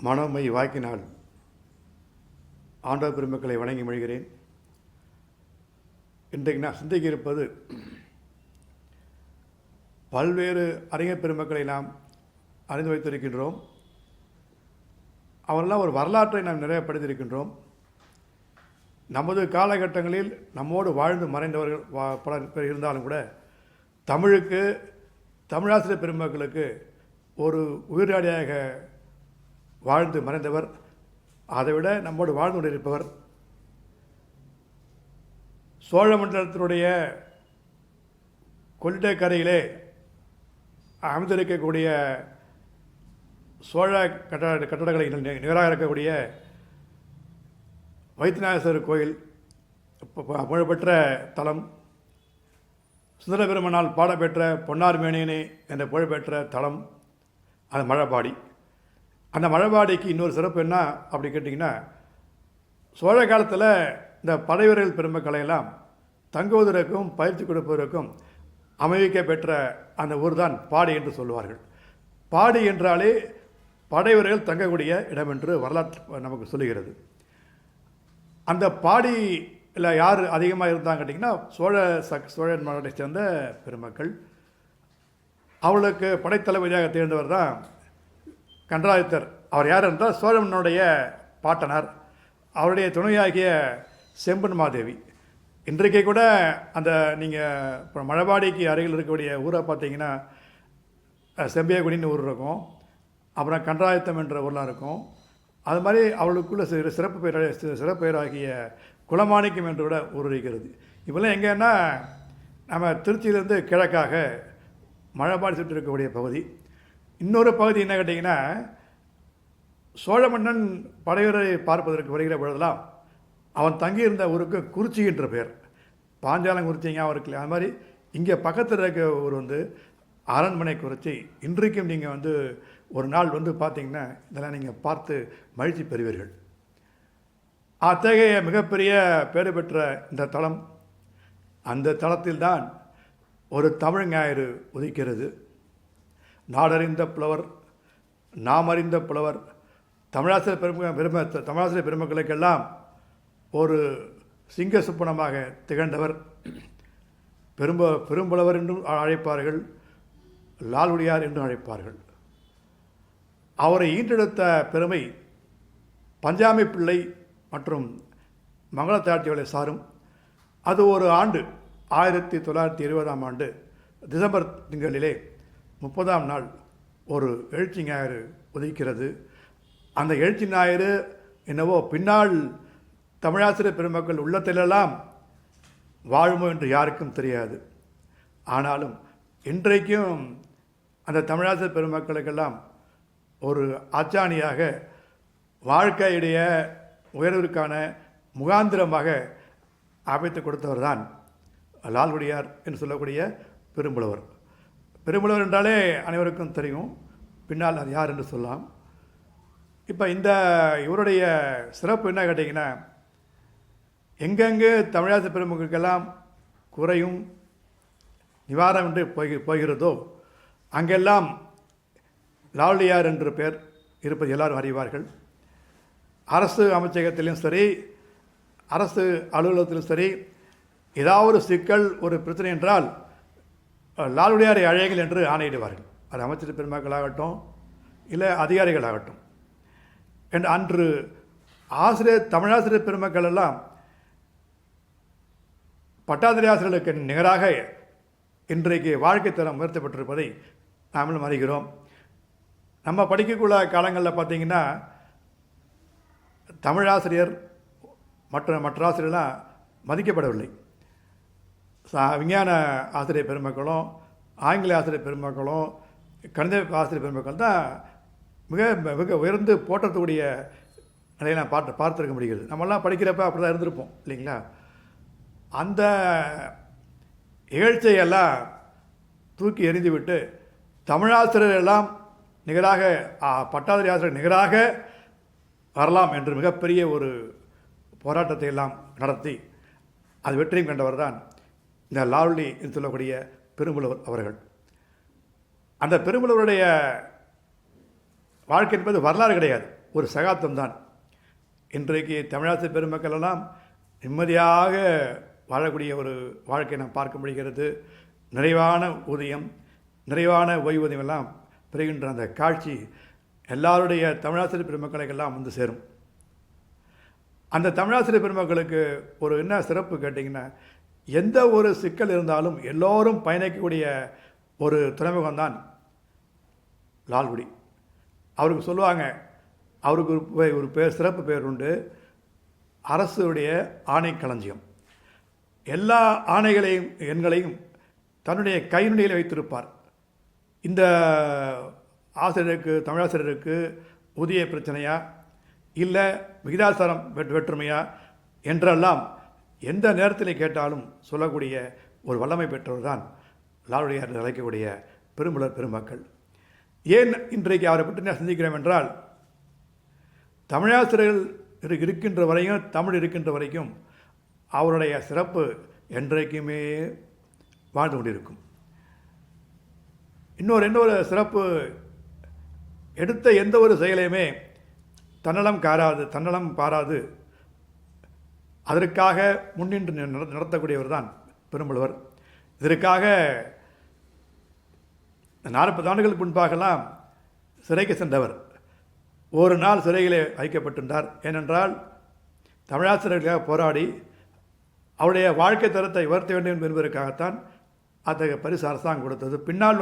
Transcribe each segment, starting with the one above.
மனமை வாக்கினால் ஆண்டவர் பெருமக்களை வணங்கி மொழிகிறேன். இன்றைக்கு நான் சிந்திக்க இருப்பது, பல்வேறு அறிஞர் பெருமக்களை நாம் அறிந்து வைத்திருக்கின்றோம். அவரெல்லாம் ஒரு வரலாற்றை நாம் நிறைய படித்திருக்கின்றோம். நமது காலகட்டங்களில் நம்மோடு வாழ்ந்து மறைந்தவர்கள் பலர் பேர் இருந்தாலும் கூட, தமிழுக்கு, தமிழாசிரியர் பெருமக்களுக்கு ஒரு உயிராடியாக வாழ்ந்து மறைந்தவர், அதைவிட நம்மோடு வாழ்ந்து கொண்டிருப்பவர், சோழ மண்டலத்தினுடைய கொள்ளிட கரையிலே அமைந்திருக்கக்கூடிய சோழ கட்டடங்களை நிகராக இருக்கக்கூடிய வைத்தியநாதேஸ்வரர் கோயில் புகழ்பெற்ற தலம், சுந்தர பெருமனால் பாடப்பெற்ற பொன்னார் மேனியனே என்ற புகழ்பெற்ற தலம், அது மழபாடி. அந்த மழபாடிக்கு இன்னொரு சிறப்பு என்ன அப்படி கேட்டிங்கன்னா, சோழ காலத்தில் இந்த படைவீரர்கள் பெருமக்களையெல்லாம் தங்குவதற்கும் பயிற்சி கொடுப்பதற்கும் அமைவிக்க பெற்ற அந்த ஊர் தான் பாடி என்று சொல்லுவார்கள். பாடி என்றாலே படைவீரர்கள் தங்கக்கூடிய இடம் என்று வரலாற்று நமக்கு சொல்லுகிறது. அந்த பாடியில் யார் அதிகமாக இருந்தாங்க கேட்டிங்கன்னா, சோழன் மன்னரை சேர்ந்த பெருமக்கள். அவளுக்கு படைத்தளபதியாக தேர்ந்தவர் தான் கண்டராதித்தர். அவர் யார் என்றால் சோழமன்னுடைய பாட்டனார். அவருடைய துணையாகிய செம்பன் மாதேவி. இன்றைக்கு கூட அந்த நீங்கள் இப்போ மழபாடிக்கு அருகில் இருக்கக்கூடிய ஊரை பார்த்தீங்கன்னா, செம்பியகுடின்னு ஊர் இருக்கும், அப்புறம் கண்டராதித்தம் என்ற ஊர்லாம் இருக்கும். அது மாதிரி அவளுக்குள்ள சிறப்பு பெயராகிய குலமாணிக்கம் என்று கூட ஊர் இருக்கிறது. இப்போல்லாம் எங்கன்னா நம்ம திருச்சியிலேருந்து கிழக்காக மழபாடி சுற்றி இருக்கக்கூடிய பகுதி. இன்னொரு பகுதி என்ன கேட்டிங்கன்னா, சோழ மன்னன் படைவீரரை பார்ப்பதற்கு வருகிற பொழுதெல்லாம் அவன் தங்கியிருந்த ஊருக்கு குறிச்சி என்ற பெயர், பாஞ்சாலங்குறிச்சிங்க அவருக்கு. அது மாதிரி இங்கே பக்கத்தில் இருக்க ஊர் அரண்மனை குறிச்சி. இன்றைக்கும் நீங்கள் ஒரு நாள் பார்த்தீங்கன்னா இதெல்லாம் நீங்கள் பார்த்து மகிழ்ச்சி பெறுவீர்கள். அத்தகைய மிகப்பெரிய பேறு பெற்ற இந்த தலம், அந்த தலத்தில்தான் ஒரு தமிழ் ஞாயிறு உதிக்கிறது. நாடறிந்த புலவர், நாம் அறிந்த புலவர், தமிழாசிரியர் பெருமக்களுக்கெல்லாம் ஒரு சிங்க சுப்பனமாக திகழ்ந்தவர், பெரும்புலவர் என்றும் அழைப்பார்கள், லாலுடியார் என்றும் அழைப்பார்கள். அவரை ஈன்றெடுத்த பெருமை பஞ்சாமி பிள்ளை மற்றும் மங்களத்தாட்சிகளை சாரும். அது ஒரு ஆண்டு 1920ஆம் ஆண்டு டிசம்பர் திங்களிலே 30ஆம் நாள் ஒரு எழுச்சி ஞாயிறு உதிக்கிறது. அந்த எழுச்சி ஞாயிறு என்னவோ பின்னால் தமிழாசிரியர் பெருமக்கள் உள்ளத்திலெல்லாம் வாழுமோ என்று யாருக்கும் தெரியாது. ஆனாலும் இன்றைக்கும் அந்த தமிழாசிரியர் பெருமக்களுக்கெல்லாம் ஒரு ஆச்சாணியாக, வாழ்க்கையுடைய உயர்விற்கான முகாந்திரமாக அமைத்து கொடுத்தவர் தான் லால்குடியார் என்று சொல்லக்கூடிய பெரும்புலவர். பெரும்புலவர் என்றாலே அனைவருக்கும் தெரியும், பின்னால் அது யார் என்று சொல்லலாம். இப்போ இவருடைய சிறப்பு என்ன கேட்டிங்கன்னா, எங்கெங்கு தமிழாசிரியர் பெருமக்களுக்கெல்லாம் குறையும் நிவாரணம் என்று போகிறதோ அங்கெல்லாம் லாலுடியார் என்று பெயர் இருப்பது எல்லாரும் அறிவார்கள். அரசு அமைச்சகத்திலும் சரி, அரசு அலுவலகத்திலும் சரி, ஏதாவது சிக்கல், ஒரு பிரச்சனை என்றால் லாலுடியாரை அழையுங்கள் என்று ஆணையிடுவார்கள். அது அமைச்சர் பெருமக்களாகட்டும் இல்லை அதிகாரிகளாகட்டும். அன்று தமிழாசிரியர் பெருமக்கள் எல்லாம் பட்டாதிரி ஆசிரியர்களுக்கு நிகராக இன்றைக்கு வாழ்க்கை தரம் உயர்த்தப்பட்டிருப்பதை நாமளும் அறிகிறோம். நம்ம படிக்கக்குள்ள காலங்களில் பார்த்திங்கன்னா, தமிழாசிரியர் மற்ற ஆசிரியர்லாம் மதிக்கப்படவில்லை. விஞ்ஞான ஆசிரியர் பெருமக்களும், ஆங்கில ஆசிரியர் பெருமக்களும், கணித ஆசிரியர் பெருமக்கள் தான் மிக மிக உயர்ந்து போற்றக்கூடிய நிலையை நான் பார்த்துருக்க முடிகிறது. நம்மளாம் படிக்கிறப்ப அப்படி தான் இருந்திருப்போம் இல்லைங்களா? அந்த இகழ்ச்சியெல்லாம் தூக்கி எறிந்துவிட்டு தமிழாசிரியர் எல்லாம் நிகராக, பட்டாதிரி ஆசிரியர் நிகராக வரலாம் என்று மிகப்பெரிய ஒரு போராட்டத்தை எல்லாம் நடத்தி அது வெற்றியும் கண்டவர் தான் இந்த லால்குடி என்று சொல்லக்கூடிய பெரும்புலவர் அவர்கள். அந்த பெரும்புலவருடைய வாழ்க்கை என்பது வரலாறு கிடையாது, ஒரு சகாப்தம் தான். இன்றைக்கு தமிழாசிரியர் பெருமக்கள் எல்லாம் நிம்மதியாக வாழக்கூடிய ஒரு வாழ்க்கையை நாம் பார்க்க முடிகிறது. நிறைவான ஊதியம், நிறைவான ஓய்வூதியம் எல்லாம் பெறுகின்ற அந்த காட்சி எல்லாருடைய தமிழாசிரியர் பெருமக்களுக்கெல்லாம் வந்து சேரும். அந்த தமிழாசிரியர் பெருமக்களுக்கு ஒரு என்ன சிறப்பு கேட்டிங்கன்னா, எந்த ஒரு சிக்கல் இருந்தாலும் எல்லோரும் பயணிக்கக்கூடிய ஒரு துறைமுகம்தான் லால்குடி. அவருக்கு சொல்லுவாங்க, அவருக்கு ஒரு பேர், சிறப்பு பேர் உண்டு, அரசுடைய ஆணை களஞ்சியம். எல்லா ஆணைகளையும் எண்களையும் தன்னுடைய கைநுடியில் வைத்திருப்பார். இந்த ஆசிரியருக்கு, தமிழாசிரியருக்கு ஊதிய பிரச்சனையா இல்லை விகிதாசாரம் வேற்றுமையா என்றெல்லாம் எந்த நேரத்தில் கேட்டாலும் சொல்லக்கூடிய ஒரு வல்லமை பெற்றவர் தான் லாலுடையார் அழைக்கக்கூடிய பெரும்புலர் பெருமக்கள். ஏன் இன்றைக்கு அவரை பற்றி நான் சிந்திக்கிறேன் என்றால், தமிழாசிரியர்கள் இருக்கின்ற வரையும், தமிழ் இருக்கின்ற வரைக்கும் அவருடைய சிறப்பு என்றைக்குமே வாழ்ந்து கொண்டிருக்கும். இன்னொரு சிறப்பு, எடுத்த எந்த ஒரு செயலையுமே தன்னலம் பாராது அதற்காக முன்னின்று நடத்தக்கூடியவர் தான் பெரும்புலவர். இதற்காக 40 ஆண்டுகளுக்கு முன்பாகலாம் சிறைக்கு சென்றவர் ஒரு நாள் சிறையிலே வைக்கப்பட்டிருந்தார். ஏனென்றால் தமிழாசிரியர்களுக்காக போராடி அவருடைய வாழ்க்கை தரத்தை உயர்த்த வேண்டும் என்பதற்காகத்தான் அத்தகைய பரிசு அரசாங்கம் கொடுத்தது. பின்னால்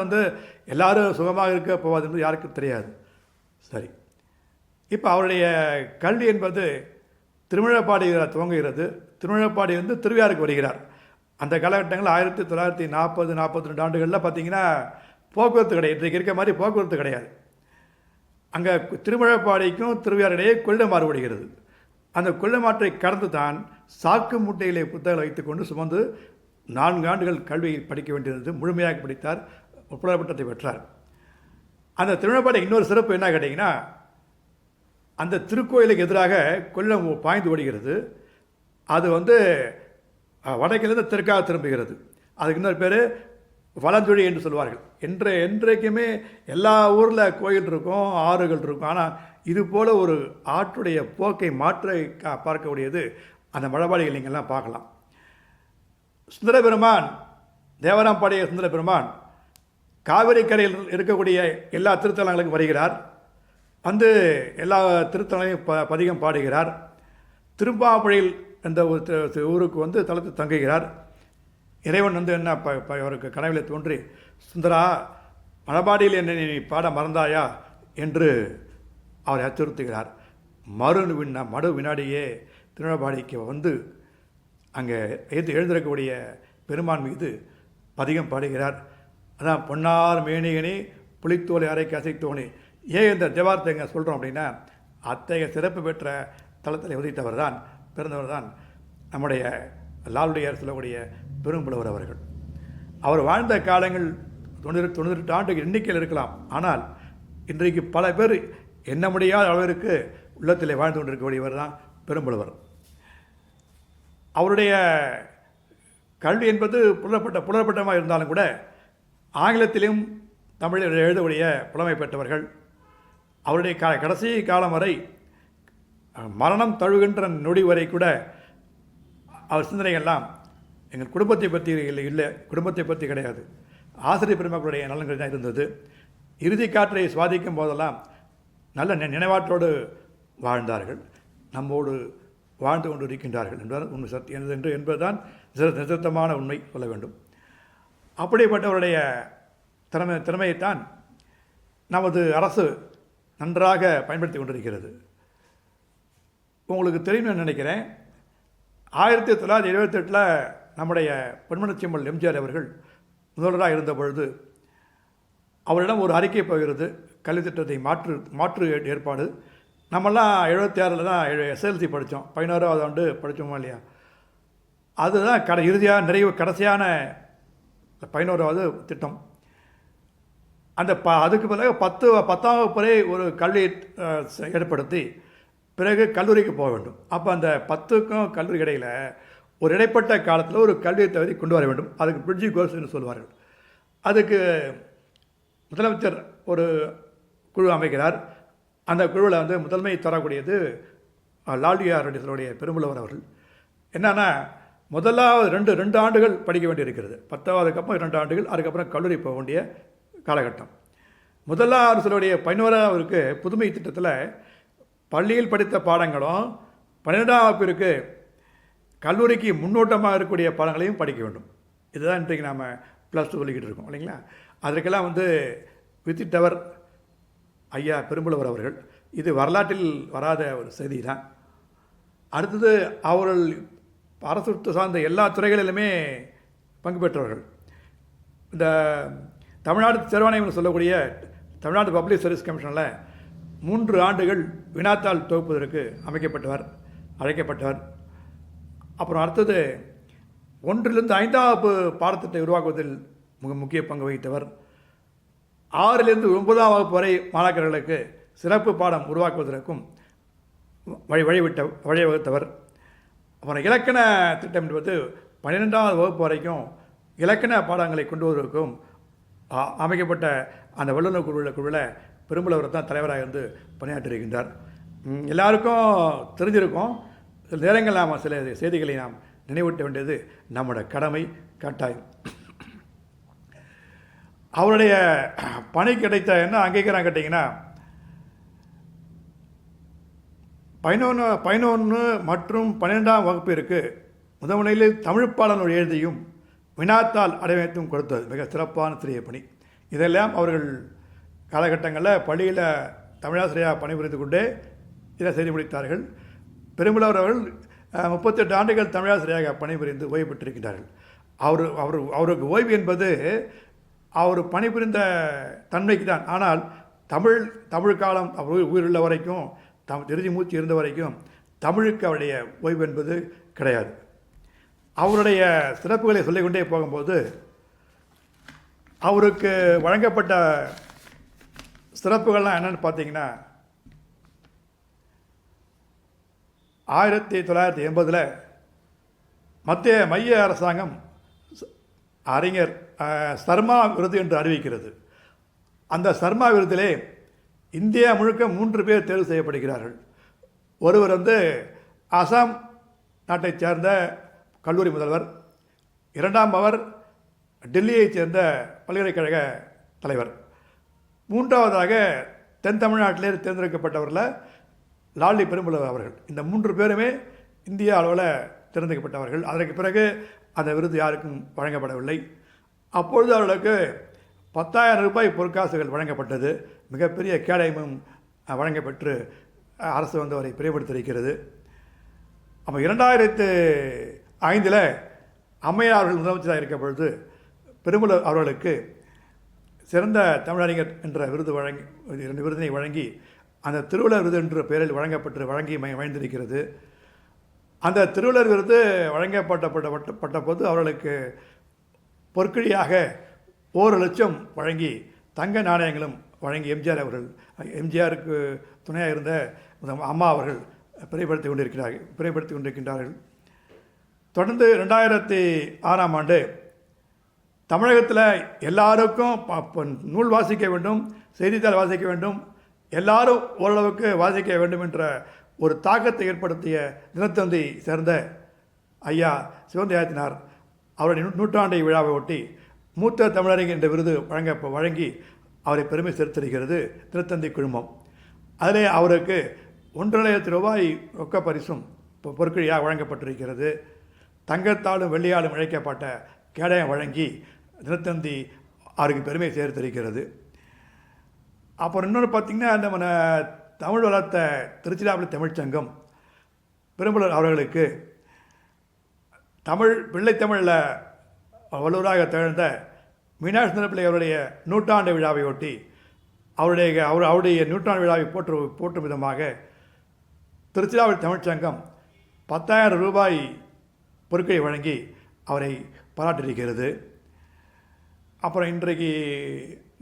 எல்லாரும் சுகமாக இருக்க போவது என்பது யாருக்கும் தெரியாது. சரி, இப்போ அவருடைய கல்வி என்பது திருமழப்பாடி துவங்குகிறது. திருமழப்பாடி திருவையாறுக்கு வருகிறார். அந்த காலகட்டங்களில் 1940-42 ஆண்டுகளில் பார்த்திங்கன்னா போக்குவரத்து கிடையாது. இன்றைக்கு இருக்க மாதிரி போக்குவரத்து கிடையாது. அங்கே திருமழப்பாடிக்கும் திருவையாறு இடையே கொள்ளிடம் மாறுபடுகிறது. அந்த கொள்ளிடமாற்றை கடந்து தான் சாக்கு மூட்டையிலே புத்தகங்களை வைத்துக்கொண்டு சுமந்து 4 ஆண்டுகள் கல்வியில் படிக்க வேண்டியிருந்தது. முழுமையாக படித்தார், புலவர் பட்டத்தை பெற்றார். அந்த திருமழப்பாடி இன்னொரு சிறப்பு என்ன கேட்டிங்கன்னா, அந்த திருக்கோயிலுக்கு எதிராக கொள்ளிடம் பாய்ந்து ஓடுகிறது. அது வடக்கிலிருந்து தெற்காக திரும்புகிறது. அதுக்கு இன்னொரு பேர் வலஞ்சுழி என்று சொல்வார்கள். என்றைக்குமே எல்லா ஊரில் கோயில் இருக்கும், ஆறுகள் இருக்கும். ஆனால் இது போல் ஒரு ஆற்றுடைய போக்கை மாற்ற பார்க்கக்கூடியது அந்த மழபாடிகள் நீங்கள்லாம் பார்க்கலாம். சுந்தர பெருமான், தேவராம்பாடிய சுந்தர பெருமான் காவிரி கரையில் இருக்கக்கூடிய எல்லா திருத்தலங்களுக்கும் வருகிறார். எல்லா திருத்தலங்களையும் பதிகம் பாடுகிறார். திருப்பாப்புழையில் என்ற ஒரு ஊருக்கு தளத்து தங்குகிறார். இறைவன் என்ன அவருக்கு கனவில் தோன்றி, சுந்தரா, மணபாடியில் என்னை நீ பாட மறந்தாயா என்று அவரை அச்சுறுத்துகிறார். மறு வினாடியே திருநெல்வேலிக்கு அங்கே எழுந்திருக்கக்கூடிய பெருமான் மீது பதிகம் பாடுகிறார். அதான் பொன்னார் மேனியனே புலித்தோலை அரைக்கு அசைத்தோனே. ஏன் இந்த தேவாரத்தை எங்கே சொல்கிறோம் அப்படின்னா, அத்தகைய சிறப்பு பெற்ற தளத்தில் உதித்தவர் தான், பிறந்தவர் தான் நம்முடைய லாலுடையார் சொல்லக்கூடிய பெரும்புலவர் அவர்கள். அவர் வாழ்ந்த காலங்கள் 98 ஆண்டுகள் எண்ணிக்கையில் இருக்கலாம். ஆனால் இன்றைக்கு பல பேர் எண்ண முடியாத அளவிற்கு உள்ளத்தில் வாழ்ந்து கொண்டிருக்கக்கூடியவர் தான் பெரும்புலவர். அவருடைய கல்வி என்பது புலப்பட்டமாக இருந்தாலும் கூட ஆங்கிலத்திலும் தமிழில் எழுதக்கூடிய புலமை பெற்றவர்கள். அவருடைய கடைசி காலம் வரை, மரணம் தழுகின்ற நொடி வரை கூட அவர் சிந்தனைகள்லாம் எங்கள் குடும்பத்தை பற்றி இல்லை, குடும்பத்தை பற்றி கிடையாது, ஆசிரியர் பெருமக்களுடைய நலன்கள் தான் இருந்தது. இறுதி காற்றை சுவாதிக்கும் போதெல்லாம் நல்ல நினைவாற்றோடு வாழ்ந்தார்கள், நம்மோடு வாழ்ந்து கொண்டு இருக்கின்றார்கள் என்பது உண்மை சத்தியம் என்பதுதான் நிசத்தமான உண்மை சொல்ல வேண்டும். அப்படிப்பட்டவருடைய திறமையைத்தான் நமது அரசு நன்றாக பயன்படுத்தி கொண்டிருக்கிறது. உங்களுக்கு தெரியும்னு நினைக்கிறேன், 1978 நம்முடைய பொன்மனச்செம்மல் எம்ஜிஆர் அவர்கள் முதல்வராக இருந்த பொழுது அவரிடம் ஒரு அறிக்கை போகிறது, கல்வித்திட்டத்தை மாற்று ஏற்பாடு. நம்மெல்லாம் 76 தான் எஸ்எல்சி படித்தோம், 11ஆவது ஆண்டு படித்தோமா இல்லையா? அதுதான் இறுதியாக கடைசியான 11ஆவது திட்டம். அந்த அதுக்கு பிறகு 10ஆம் வகுப்பறை ஒரு கல்வி ஏற்படுத்தி பிறகு கல்லூரிக்கு போக வேண்டும். அப்போ அந்த 10க்கும் கல்லூரி இடையில் ஒரு இடைப்பட்ட காலத்தில் ஒரு கல்வி தகுதி கொண்டு வர வேண்டும். அதுக்கு பிரிட்ஜி கோர்ஸ் என்று சொல்வார்கள். அதுக்கு முதலமைச்சர் ஒரு குழு அமைக்கிறார். அந்த குழுவில் வந்து முதன்மை தரக்கூடியது லால்டிஆர் ரெட்டிகளுடைய பெரும்புலவர் அவர்கள். என்னென்னா முதலாவது ரெண்டு ஆண்டுகள் படிக்க வேண்டியிருக்கிறது. 10வது அப்புறம் 2 ஆண்டுகள், அதுக்கப்புறம் கல்லூரி போக வேண்டிய காலகட்டம். முதலாவது சிலருடைய 11ஆவதுக்கு புதுமை திட்டத்தில் பள்ளியில் படித்த பாடங்களும் 12ஆம் வகுப்பிற்கு கல்லூரிக்கு முன்னோட்டமாக இருக்கக்கூடிய பாடங்களையும் படிக்க வேண்டும். இதுதான் இன்றைக்கு நாம் +2 சொல்லிக்கிட்டு இருக்கோம் இல்லைங்களா. அதற்கெல்லாம் வந்து வித்திட்டவர் ஐயா பெரும்புலவர் அவர்கள். இது வரலாற்றில் வராத ஒரு செய்தி தான். அடுத்தது அவர்கள் அரசு சார்ந்த எல்லா துறைகளிலுமே பங்கு பெற்றவர்கள். இந்த தமிழ்நாடு தேர்வாணையம் சொல்லக்கூடிய தமிழ்நாடு பப்ளிக் சர்வீஸ் கமிஷனில் 3 ஆண்டுகள் வினாத்தாள் தொகுப்பதற்கு அழைக்கப்பட்டவர். அப்புறம் அடுத்தது 1லிருந்து 5ஆம் வகுப்பு பாடத்திட்டத்தை உருவாக்குவதில் முக்கிய பங்கு வகித்தவர். 6லிருந்து 9ஆம் வகுப்பு வரை மாணாக்கர்களுக்கு சிறப்பு பாடம் உருவாக்குவதற்கும் வழிவகுத்தவர். அப்புறம் இலக்கண திட்டம் என்பது 12ஆம் வகுப்பு வரைக்கும் இலக்கண பாடங்களை கொண்டு வருவதற்கும் அமைக்கப்பட்ட அந்த வல்லுநர் குழுவில் பெரும்புலவர் தான் தலைவராக இருந்து பணியாற்றியிருக்கின்றார். எல்லாருக்கும் தெரிஞ்சிருக்கும். சில நேரங்கள் நாம் சில செய்திகளை நாம் நினைவூட்ட வேண்டியது நம்முடைய கடமை, கட்டாயம். அவருடைய பணி கிடைத்த என்ன அங்கீகாரம் கேட்டிங்கன்னா 11 மற்றும் 12ஆம் வகுப்பிற்கு முதலில் தமிழ் பாடநூல் எழுதியும் வினாத்தாள் அடைவைத்தும் கொடுத்தது மிக சிறப்பான சிறிய பணி. இதெல்லாம் அவர்கள் காலகட்டங்களில் பள்ளியில் தமிழாசிரியராக பணிபுரிந்து கொண்டே இதை செய்து முடித்தார்கள். பெரும்புலவர் அவர்கள் 38 ஆண்டுகள் தமிழாசிரியராக பணிபுரிந்து ஓய்வு பெற்றிருக்கிறார்கள். அவருக்கு ஓய்வு என்பது அவர் பணிபுரிந்த தன்மைக்கு தான். ஆனால் தமிழ் காலம் அவர் உயிருள்ள வரைக்கும், இறுதி மூச்சு இருந்த வரைக்கும் தமிழுக்கு அவருடைய ஓய்வு என்பது கிடையாது. அவருடைய சிறப்புகளை சொல்லிக்கொண்டே போகும்போது அவருக்கு வழங்கப்பட்ட சிறப்புகள்லாம் என்னென்னு பார்த்தீங்கன்னா 1980 மத்திய மைய அரசாங்கம் அறிஞர் சர்மா விருது என்று அறிவிக்கிறது. அந்த சர்மா விருதிலே இந்தியா முழுக்க 3 பேர் தேர்வு செய்யப்படுகிறார்கள். ஒருவர் வந்து அசாம் நாட்டைச் சேர்ந்த கல்லூரி முதல்வர், 2ஆம் அவர் டெல்லியைச் சேர்ந்த பல்கலைக்கழக தலைவர், 3ஆவதாக தென் தமிழ்நாட்டிலே தேர்ந்தெடுக்கப்பட்டவரில் லால்டி பெரும்புலவர் அவர்கள். இந்த 3 பேருமே இந்திய அளவில் தேர்ந்தெடுக்கப்பட்டவர்கள். அதற்கு பிறகு அந்த விருது யாருக்கும் வழங்கப்படவில்லை. அப்பொழுது அவர்களுக்கு 10,000 ரூபாய் பொற்காசுகள் வழங்கப்பட்டது. மிகப்பெரிய கேடயமும் வழங்கப்பெற்று அரசு வந்து அவரை பிரியப்படுத்தியிருக்கிறது. அப்போ 2005 அம்மையார் அவர்கள் முதலமைச்சராக இருக்க பொழுது பெரும்புலவர் அவர்களுக்கு சிறந்த தமிழறிஞர் என்ற விருது 2 விருதினை வழங்கி அந்த திருவள்ளுவர் விருது என்ற பெயரில் வழங்கி மகிழ்ந்திருக்கிறது. அந்த திருவள்ளுவர் விருது வழங்கப்பட்ட போது அவர்களுக்கு பொற்கிழியாக 1 லட்சம் வழங்கி தங்க நாணயங்களும் வழங்கி எம்ஜிஆருக்கு துணையாக இருந்த அம்மா அவர்கள் பிரியப்படுத்தி கொண்டிருக்கின்றார்கள். தொடர்ந்து 2006ஆம் ஆண்டு தமிழகத்தில் எல்லாருக்கும் நூல் வாசிக்க வேண்டும், செய்தித்தாள் வாசிக்க வேண்டும், எல்லாரும் ஓரளவுக்கு வாசிக்க வேண்டும் என்ற ஒரு தாக்கத்தை ஏற்படுத்திய தினத்தந்தி சேர்ந்த ஐயா சிவந்தையாத்தினார் அவருடைய 100ஆண்டு விழாவை ஒட்டி மூத்த தமிழறிஞர் என்ற விருது வழங்கி அவரை பெருமை சேர்த்திருக்கிறது தினத்தந்தி குழுமம். அதிலே அவருக்கு 1,50,000 ரூபாய் ரொக்க பரிசும் பொற்கிழியாக வழங்கப்பட்டிருக்கிறது. தங்கத்தாலும் வெள்ளியாலும் இழைக்கப்பட்ட கேடயம் வழங்கி தினத்தந்தி அவருக்கு பெருமை சேர்த்திருக்கிறது. அப்புறம் இன்னொன்று பார்த்திங்கன்னா, நம்ம தமிழ் வளர்த்த திருச்சிராப்பள்ளி தமிழ்ச்சங்கம் பெரும்புலவர் அவர்களுக்கு பிள்ளைத்தமிழில் வல்லுவராக திகழ்ந்த மீனாட்சி சுந்தரப்பிள்ளை அவருடைய 100ஆண்டு விழாவை ஒட்டி அவருடைய 100ஆண்டு விழாவை போற்றும் விதமாக திருச்சிராப்பள்ளி தமிழ்ச்சங்கம் 10,000 ரூபாய் பொருட்களை வழங்கி அவரை பாராட்டியிருக்கிறது. அப்புறம் இன்றைக்கு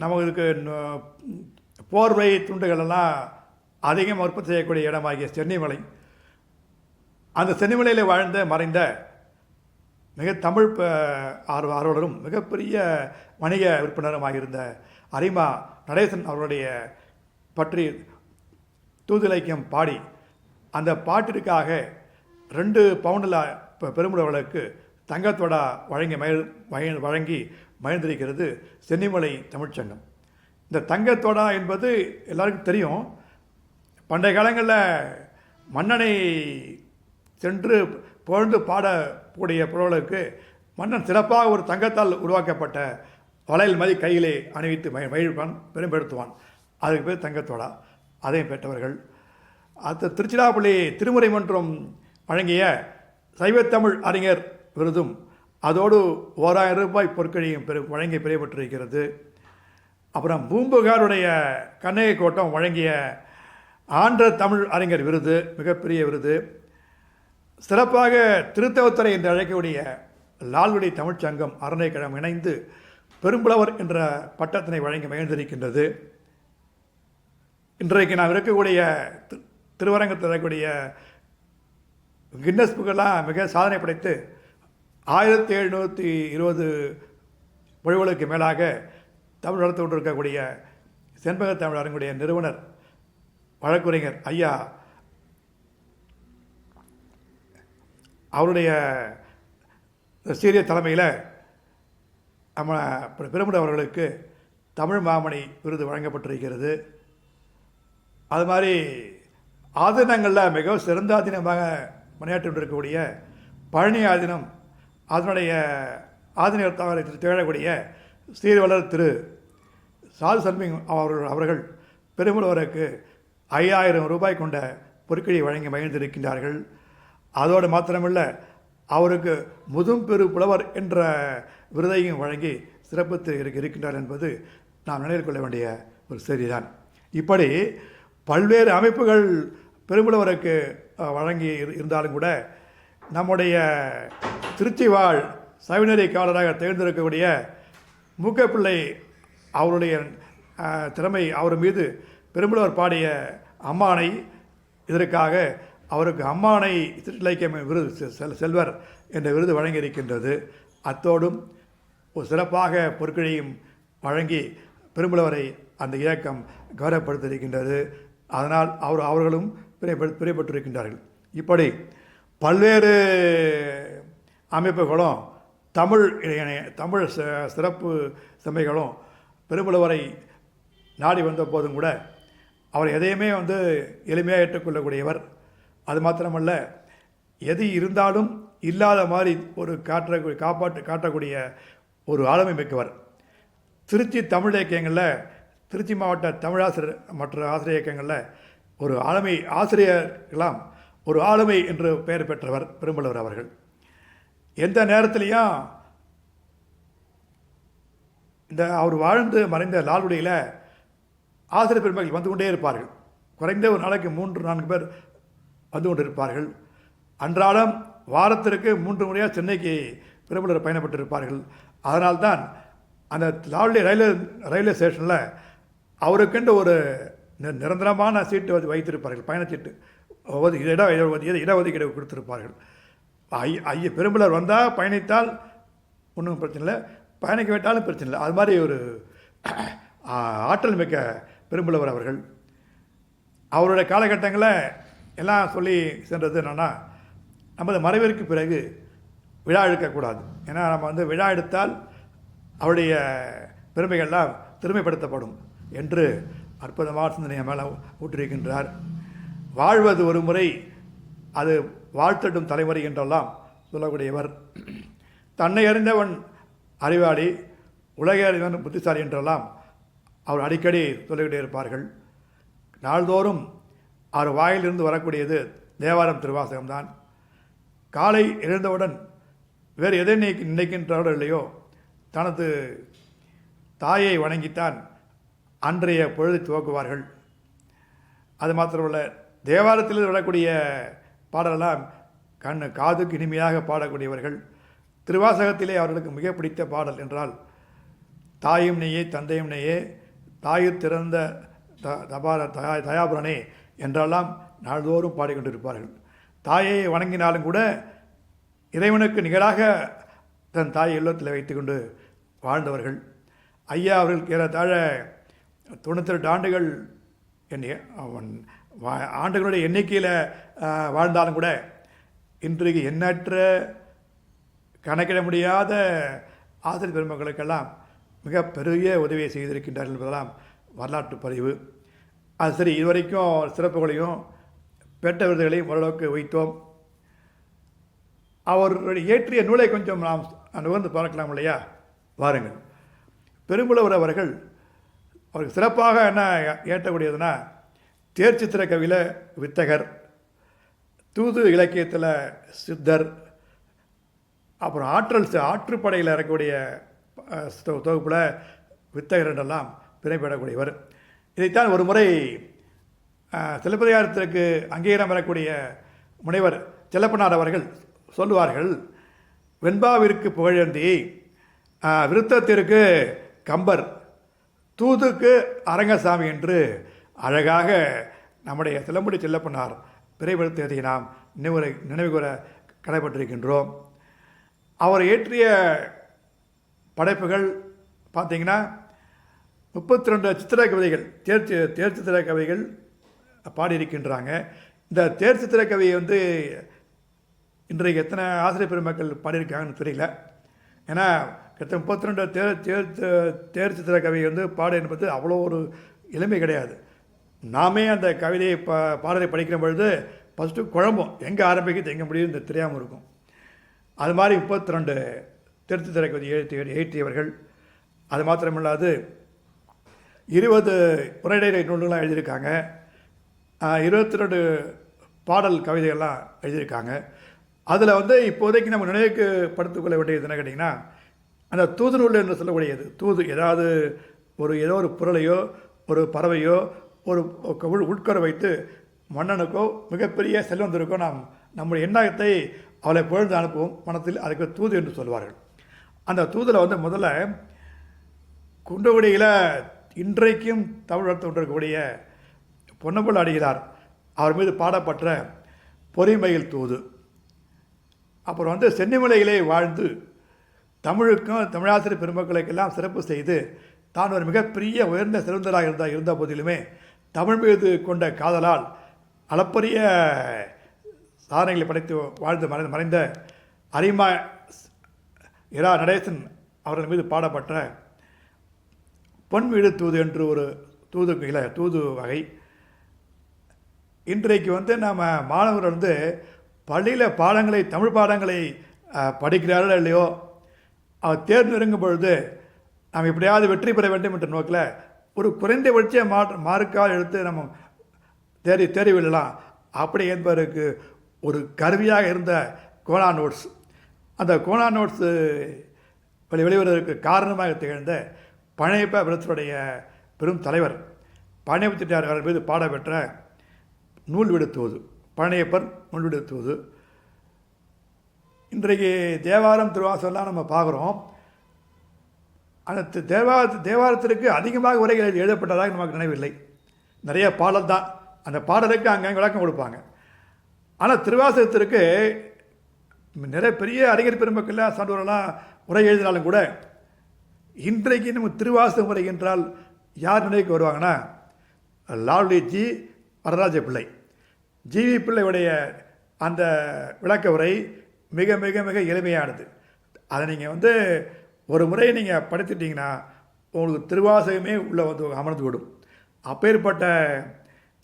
நமக்கு போர்வை துண்டுகளெல்லாம் அதிகம் உற்பத்தி செய்யக்கூடிய இடமாகிய சென்னிமலை, அந்த சென்னிமலையில் மறைந்த மிக தமிழ் ஆர்வலரும் மிகப்பெரிய வணிக விற்பனருமாக இருந்த அரிமா நடேசன் அவருடைய பற்றி தூதிலைக்கியம் பாடி அந்த பாட்டிற்காக 2 பவுண்டில் பெரும்புலவர்களுக்கு தங்கத்தொடா வழங்கி மகிழ்ந்திருக்கிறது சென்னிமலை தமிழ்ச்சங்கம். இந்த தங்கத்தொடா என்பது எல்லாருக்கும் தெரியும். பண்டைய காலங்களில் மன்னனை சென்று புகழ்ந்து பாடக்கூடிய புலவர்களுக்கு மன்னன் சிறப்பாக ஒரு தங்கத்தால் உருவாக்கப்பட்ட வளையல் மாதிரி கையிலே அணிவித்து மகிழ்வான், பெரும்படுத்துவான். அதுக்கு பேர் தங்கத்தொடா. அதையும் பெற்றவர்கள். அடுத்த திருச்சிராப்பள்ளி திருமுறை மன்றம் வழங்கிய சைவத்தமிழ் அறிஞர் விருதும் அதோடு 1000 ரூபாய் பொற்கழியும் வழங்கி பெறப்பட்டிருக்கிறது. அப்புறம் பூம்புகாருடைய கண்ணகை கோட்டம் வழங்கிய ஆன்ற தமிழ் அறிஞர் விருது, மிகப்பெரிய விருது. சிறப்பாக திருத்தவத்துறை என்று அழைக்கக்கூடிய லால்குடி தமிழ்ச்சங்கம் அறநிலைக்கழகம் இணைந்து பெரும்புலவர் என்ற பட்டத்தினை வழங்கி மகிழ்ந்திருக்கின்றது. இன்றைக்கு நாம் இருக்கக்கூடிய திருவரங்கத்தில் இருக்கக்கூடிய கின்னஸ் புக்கெல்லாம் மிக சாதனை படைத்து 1720 மொழிகளுக்கு மேலாக தமிழ் வளர்த்து கொண்டிருக்கக்கூடிய செண்பக தமிழ் அரங்குடைய நிறுவனர் வழக்குரைஞர் ஐயா அவருடைய சீரிய தலைமையில் நம்ம பிரமுட அவர்களுக்கு தமிழ் மாமணி விருது வழங்கப்பட்டிருக்கிறது. அது மாதிரி ஆதீனங்களில் மிகவும் சிறந்த ஆதீனமாக பணியாற்றி கொண்டிருக்கக்கூடிய பழனி ஆதீனம், அதனுடைய ஆதீனத்தாரை திகழக்கூடிய ஸ்ரீவளர் திரு சாது சன்மிங் அவர்கள் பெருமுலவருக்கு 5000 ரூபாய் கொண்ட பொற்கொழி வழங்கி மகிழ்ந்திருக்கின்றார்கள். அதோடு மாத்திரமல்ல, அவருக்கு முதும்பெரு புலவர் என்ற விருதையும் வழங்கி சிறப்பித்து இருக்கின்றார் என்பது நாம் நினைவில் கொள்ள வேண்டிய ஒரு செய்திதான். இப்படி பல்வேறு அமைப்புகள் பெரும்புலவருக்கு வழங்கி இருந்தாலும் கூட நம்முடைய திருச்சி வாழ் சைவநெறிக்காரராக தேர்ந்தெடுக்கக்கூடிய மூக்கப்பிள்ளை அவருடைய திறமை, அவர் மீது பெரும்புலவர் பாடிய அம்மானை, இதற்காக அவருக்கு அம்மானை திருச்சிலைக்கியம் விருது செல்வர் என்ற விருது வழங்கியிருக்கின்றது. அத்தோடும் ஒரு சிறப்பாக பொற்கொழியும் வழங்கி பெரும்புலவரை அந்த இயக்கம் கௌரவப்படுத்தியிருக்கின்றது. அதனால் அவர்களும் பிரியப்பட்டிருக்கின்றார்கள். இப்படி பல்வேறு அமைப்புகளும் தமிழ் சிறப்பு சபைகளும் பெரும்புலவரை நாடி வந்த போதும் கூட அவர் எதையுமே எளிமையாக ஏற்றுக்கொள்ளக்கூடியவர். அது மாத்திரமல்ல, எது இருந்தாலும் இல்லாத மாதிரி ஒரு காட்டக்கூடிய ஒரு ஆளுமை மிக்கவர். திருச்சி தமிழ் இயக்கங்களில், திருச்சி மாவட்ட தமிழாசிரியர் மற்ற ஆசிரியர் இயக்கங்களில் ஒரு ஆசிரியர்களாம் ஒரு ஆளுமை என்று பெயர் பெற்றவர் பெரும்புலவர் அவர்கள். எந்த நேரத்திலையும் இந்த அவர் வாழ்ந்து மறைந்த லால்குடியில் ஆசிரியர் பெருமக்கள் வந்து கொண்டே இருப்பார்கள். குறைந்த ஒரு நாளைக்கு 3-4 பேர் வந்து கொண்டு இருப்பார்கள். அன்றாடம் வாரத்திற்கு 3 முறையாக சென்னைக்கு பெரும்புலவர் பயணப்பட்டிருப்பார்கள். அதனால்தான் அந்த லால்குடி ரயில்வே ஸ்டேஷனில் அவருக்கென்று ஒரு நிரந்தரமான சீட்டு வைத்திருப்பார்கள், பயணச்சீட்டு இடஒதுக்கீடு கொடுத்திருப்பார்கள். பெரும்புலவர் வந்தால் பயணித்தால் ஒன்றும் பிரச்சனை இல்லை, பயணிக்க விட்டாலும் பிரச்சனை இல்லை. அது மாதிரி ஒரு ஆற்றல் மிக்க பெரும்புலவர் அவர்கள். அவருடைய காலகட்டங்களில் எல்லாம் சொல்லி சென்றது என்னென்னா, நமது மறைவிற்கு பிறகு விழா எடுக்கக்கூடாது. ஏன்னா நம்ம விழா எடுத்தால் அவருடைய பெருமைகள்லாம் திருமைப்படுத்தப்படும் என்று அற்புதமான சிந்தனையை மேலே ஊற்றிருக்கின்றார். வாழ்வது ஒரு முறை, அது வாழ்த்தட்டும் தலைமுறை என்றெல்லாம் சொல்லக்கூடியவர். தன்னை அறிந்தவன் அறிவாளி, உலக அறிவன் புத்திசாலி என்றெல்லாம் அவர் அடிக்கடி சொல்லிக்கிட்டே இருப்பார்கள். நாள்தோறும் அவர் வாயிலிருந்து வரக்கூடியது தேவாரம் திருவாசகம்தான். காலை எழுந்தவுடன் வேறு எதை நினைக்கின்றாரோ இல்லையோ, தனது தாயை வணங்கித்தான் அன்றைய பொழுதை துவக்குவார்கள். அது மாத்திரமல்ல, தேவாரத்தில் வரக்கூடிய பாடலெல்லாம் காதுக்கு இனிமையாக பாடக்கூடியவர்கள். திருவாசகத்திலே அவர்களுக்கு மிக பிடித்த பாடல் என்றால், தாயும் நெய்யே தந்தையும் நெய்யே தாயிற் திறந்த தயாபுரனே என்றெல்லாம் நாள்தோறும் பாடிக்கொண்டிருப்பார்கள். தாயை வணங்கினாலும் கூட இறைவனுக்கு நிகராக தன் தாயை இல்லத்தில் வைத்து கொண்டு வாழ்ந்தவர்கள். ஐயா அவர்கள் ஏறத்தாழ 98 ஆண்டுகள் அவன் ஆண்டுகளுடைய எண்ணிக்கையில் வாழ்ந்தாலும் கூட இன்றைக்கு எண்ணற்ற கணக்கிட முடியாத ஆசிரியர் பெருமக்களுக்கெல்லாம் மிக பெரிய உதவியை செய்திருக்கின்றார்கள் என்பதெல்லாம் வரலாற்று பதிவு. அது சரி, இதுவரைக்கும் சிறப்புகளையும் பெற்ற விருதுகளையும் ஓரளவுக்கு வைத்தோம். அவர்களுடைய இயற்றிய நூலை கொஞ்சம் நாம் நுகர்ந்து பார்க்கலாம் இல்லையா? வாருங்கள். பெரும்புலவர் அவர்கள் அவருக்கு சிறப்பாக என்ன ஏற்றக்கூடியதுன்னா, தேர்ச்சித்திர கவியில் வித்தகர், தூது இலக்கியத்தில் சித்தர், அப்புறம் ஆற்றுப்படையில் இருக்கக்கூடிய தொகுப்பில் வித்தகர் என்றெல்லாம் பிணைப்படக்கூடியவர். இதைத்தான் ஒரு முறை சிலப்பதிகாரத்திற்கு அங்கீகாரம் பெறக்கூடிய முனைவர் செல்லப்பனார் அவர்கள் சொல்லுவார்கள், வெண்பாவிற்கு புகழேந்தி, விருத்தத்திற்கு கம்பர், தூதுக்கு அரங்கசாமி என்று அழகாக நம்முடைய சிலம்புடி செல்லப்பனார் பிறைப்படுத்தியதை நாம் நினைவுகூர கடைப்பட்டிருக்கின்றோம். அவர் இயற்றிய படைப்புகள் பார்த்திங்கன்னா 32 சித்திர கவிதைகள், தேர்ச்சித்திர கவிதைகள் பாடியிருக்கின்றாங்க. இந்த தேர்ச்சித்திர கவியை வந்து இன்றைக்கு எத்தனை ஆசிரியர் பெருமக்கள் பாடியிருக்காங்கன்னு தெரியல. ஏன்னா கிட்ட 32 தேர்ச்சித்திர கவியை வந்து பாட என்பது அவ்வளோ ஒரு எளிமை கிடையாது. நாமே அந்த கவிதையை பாடலை படிக்கிற பொழுது ஃபஸ்ட்டு குழம்பும், எங்கே ஆரம்பிக்கிறது எங்கே முடியுது தெரியாமல் இருக்கும். அது மாதிரி 32 தேர்ச்சித்திர கவிதை இயற்றியவர்கள். அது மாத்திரமில்லாது 20 உரைநடை நூல்கள்லாம் எழுதியிருக்காங்க. 22 பாடல் கவிதைகள்லாம் எழுதியிருக்காங்க. அதில் வந்து இப்போதைக்கு நம்ம நினைவுக்கு படுத்திக்கொள்ள வேண்டியது என்ன கேட்டிங்கன்னா, அந்த தூது நூல் என்று சொல்லக்கூடியது, தூது ஏதாவது ஏதோ ஒரு பொருளையோ ஒரு பறவையோ ஒரு உட்கரை வைத்து மன்னனுக்கோ மிகப்பெரிய செல்வந்தருக்கோ நாம் நம்முடைய எண்ணத்தை அவளை புகழ்ந்து அனுப்புவோம் மனத்தில், அதுக்கு தூது என்று சொல்வார்கள். அந்த தூதில் வந்து முதல்ல குன்றக்குடியில் இன்றைக்கும் தமிழ் வளர்த்து கொண்டிருக்கக்கூடிய பொன்னம்பல அடிகளார் அவர் மீது பாடப்பட்ட பொறிமையில் தூது, அப்புறம் வந்து சென்னிமலையிலே வாழ்ந்து தமிழுக்கும் தமிழாசிரியர் பெருமக்களுக்கெல்லாம் சிறப்பு செய்து தான் ஒரு மிகப்பெரிய உயர்ந்த செல்வந்தராக இருந்த போதிலுமே தமிழ் மீது கொண்ட காதலால் அளப்பரிய சாதனைகளை படைத்து வாழ்ந்து மறைந்த அரிமா இரா நடேசன் அவர்கள் மீது பாடப்பட்ட பொன் வீடு தூது என்று ஒரு தூது வகை. இன்றைக்கு வந்து நம்ம மாணவர்கள் வந்து பள்ளியில் பாடங்களை தமிழ் பாடங்களை படிக்கிறார்கள் இல்லையோ, அவர் தேர்வு நெருங்கும் பொழுது நாம் எப்படியாவது வெற்றி பெற வேண்டும் என்ற நோக்கில் ஒரு குறைந்தபட்ச மார்க்கால் எடுத்து நம்ம தேறி விடலாம் அப்படி என்பதற்கு ஒரு கருவியாக இருந்த கோனா நோட்ஸ், அந்த கோனா நோட்ஸ் வெளிவருவதற்கு காரணமாக திகழ்ந்த பழையப்ப விருத்தருடைய பெரும் தலைவர் பழையப்ப செட்டியார் அவர்கள் மீது பாடப்பெற்ற நூல் விடுத்துவது, பழையப்பர் நூல் விடுத்துவது. இன்றைக்கு தேவாரம் திருவாசகம்லாம் நம்ம பார்க்குறோம். அந்த தேவாரத்திற்கு அதிகமாக உரைகள் எழுதப்பட்டதாக நமக்கு நினைவில்லை. நிறைய பாடல் தான், அந்த பாடலுக்கு அங்கே விளக்கம் கொடுப்பாங்க. ஆனால் திருவாசகத்திற்கு நிறைய பெரிய அறிஞர் பெருமக்கள்லாம் சான்றோரெல்லாம் உரை எழுதினாலும் கூட இன்றைக்கு நம்ம திருவாசகம் உரை என்றால் யார் நினைவுக்கு வருவாங்கன்னா, லாவ்லி ஜி வரராஜ பிள்ளை, ஜிவி பிள்ளையுடைய அந்த விளக்க உரை மிக மிக மிக எளிமையானது. அதை நீங்கள் வந்து ஒரு முறை நீங்கள் படித்துட்டிங்கன்னா உங்களுக்கு திருவாசகமே உள்ளே வந்து அமர்ந்து விடும். அப்பேற்பட்ட